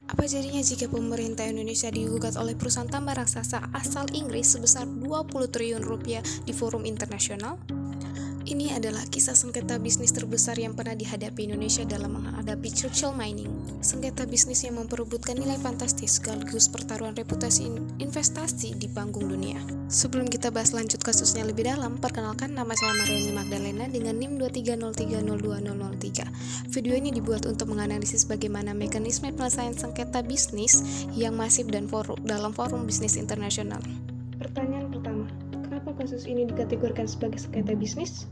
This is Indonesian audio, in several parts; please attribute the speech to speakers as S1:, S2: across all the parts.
S1: Apa jadinya jika pemerintah Indonesia digugat oleh perusahaan tambang raksasa asal Inggris sebesar 20 triliun rupiah di forum internasional? Ini adalah kisah sengketa bisnis terbesar yang pernah dihadapi Indonesia dalam menghadapi Churchill Mining. Sengketa bisnis yang memperebutkan nilai fantastis sekaligus pertaruhan reputasi investasi di panggung dunia. Sebelum kita bahas lanjut kasusnya lebih dalam, perkenalkan nama saya Mariani Magdalena dengan NIM 230302003. Video ini dibuat untuk menganalisis bagaimana mekanisme penyelesaian sengketa bisnis yang masif dan dalam forum bisnis internasional. Pertanyaan pertama, kenapa kasus ini dikategorikan sebagai sengketa bisnis?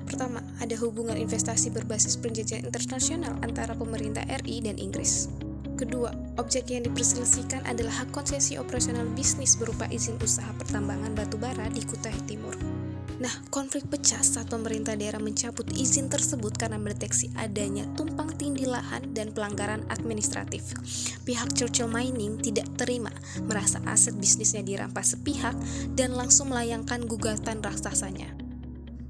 S1: Pertama, ada hubungan investasi berbasis perjanjian internasional antara pemerintah RI dan Inggris. Kedua, objek yang diperselisihkan adalah hak konsesi operasional bisnis berupa izin usaha pertambangan batubara di Kutai Timur. Nah, konflik pecah saat pemerintah daerah mencabut izin tersebut karena mendeteksi adanya tumpang tindih lahan dan pelanggaran administratif. Pihak Churchill Mining tidak terima, merasa aset bisnisnya dirampas sepihak dan langsung melayangkan gugatan raksasanya.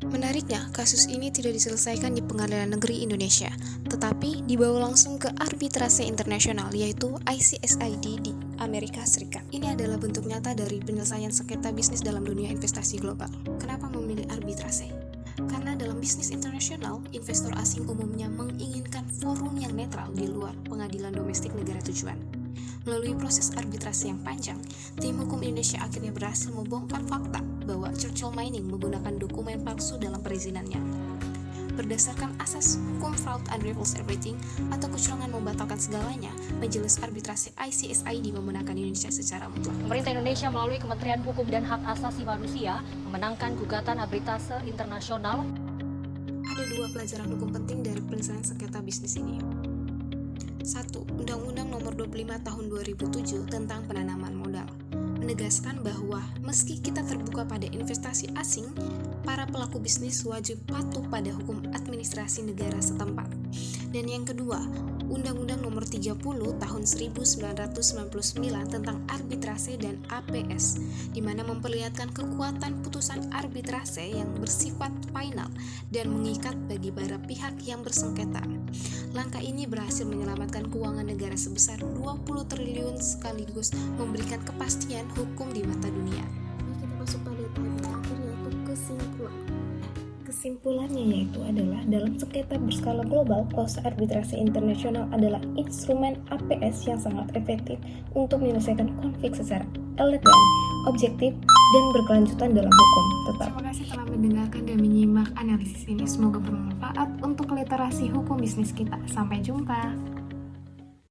S1: Menariknya, kasus ini tidak diselesaikan di Pengadilan Negeri Indonesia, tetapi dibawa langsung ke arbitrase internasional, yaitu ICSID di Amerika Serikat. Ini adalah bentuk nyata dari penyelesaian sengketa bisnis dalam dunia investasi global. Kenapa memilih arbitrase? Karena dalam bisnis internasional, investor asing umumnya menginginkan forum yang netral di luar pengadilan domestik negara tujuan. Melalui proses arbitrase yang panjang, tim hukum Indonesia akhirnya berhasil membongkar fakta bahwa Churchill Mining menggunakan dokumen palsu dalam perizinannya. Berdasarkan asas hukum fraud and reverse everything atau kecurangan membatalkan segalanya, Majelis Arbitrase ICSID memenangkan Indonesia secara mutlak.
S2: Pemerintah Indonesia melalui Kementerian Hukum dan Hak Asasi Manusia memenangkan gugatan arbitrase internasional.
S1: Ada dua pelajaran hukum penting dari penyelesaian sengketa bisnis ini. 1. Undang-Undang Nomor 25 Tahun 2007 tentang penanaman modal menegaskan bahwa meski kita terbuka pada investasi asing, para pelaku bisnis wajib patuh pada hukum administrasi negara setempat. Dan yang kedua, Undang-Undang Nomor 30 Tahun 1999 tentang arbitrase dan APS, di mana memperlihatkan kekuatan putusan arbitrase yang bersifat final dan mengikat bagi para pihak yang bersengketa. Langkah ini berhasil menyelamatkan keuangan negara sebesar 20 triliun sekaligus memberikan kepastian hukum di mata dunia. Kita masuk pada tahap terakhir yaitu kesimpulan. Kesimpulannya yaitu adalah dalam sengketa berskala global, proses arbitrase internasional adalah instrumen APS yang sangat efektif untuk menyelesaikan konflik secara elegan, objektif, dan berkelanjutan dalam hukum. Terima kasih telah mendengarkan dan menyimak analisis ini. Semoga bermanfaat untuk literasi hukum bisnis kita. Sampai jumpa.